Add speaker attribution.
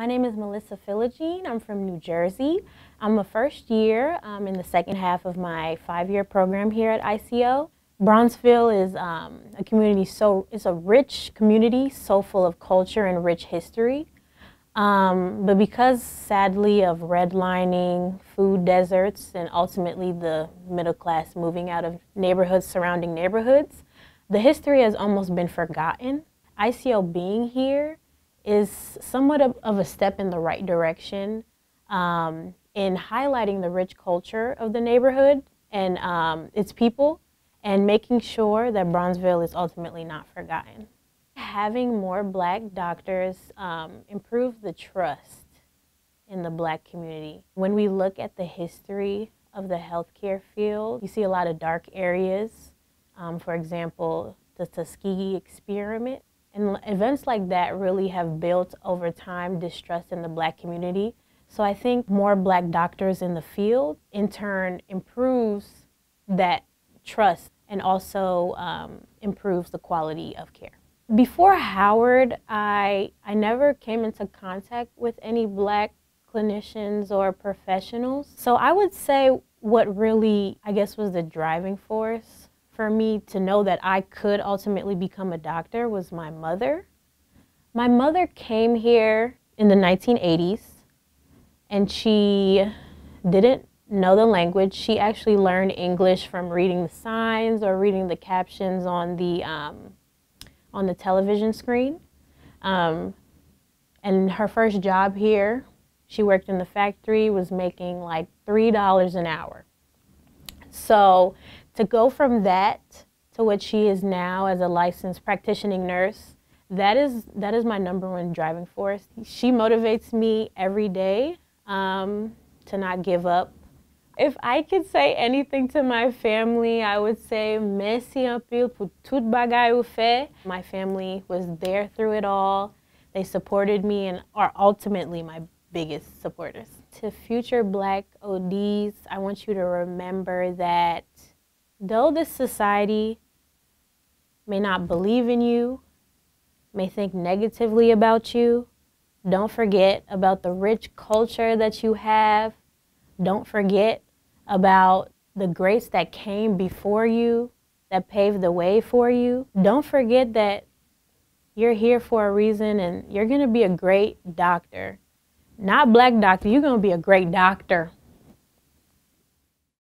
Speaker 1: My name is Melisa Philogene. I'm from New Jersey. I'm a first year in the second half of my 5-year program here at ICO. Bronzeville is a community, it's a rich community, so full of culture and rich history. But because, sadly, of redlining, food deserts, and ultimately the middle class moving out of neighborhoods surrounding neighborhoods, the history has almost been forgotten. ICO being here is somewhat of a step in the right direction in highlighting the rich culture of the neighborhood and its people, and making sure that Bronzeville is ultimately not forgotten. Having more Black doctors improves the trust in the Black community. When we look at the history of the healthcare field, you see a lot of dark areas. For example, the Tuskegee experiment. And events like that really have built over time distrust in the Black community. So I think more Black doctors in the field in turn improves that trust and also improves the quality of care. Before Howard, I never came into contact with any Black clinicians or professionals. So I would say what really, I guess, was the driving force for me to know that I could ultimately become a doctor was my mother. My mother came here in the 1980s, and she didn't know the language. She actually learned English from reading the signs or reading the captions on the television screen. And her first job here, she worked in the factory, was making like $3 an hour. So to go from that to what she is now as a licensed practicing nurse, that is my #1 driving force. She motivates me every day to not give up. If I could say anything to my family, I would say merci un peu pour tout bagay ou fait. My family was there through it all. They supported me and are ultimately my biggest supporters. To future Black ODs, I want you to remember that though this society may not believe in you, may think negatively about you, don't forget about the rich culture that you have. Don't forget about the greats that came before you, that paved the way for you. Don't forget that you're here for a reason and you're gonna be a great doctor. Not Black doctor, you're gonna be a great doctor.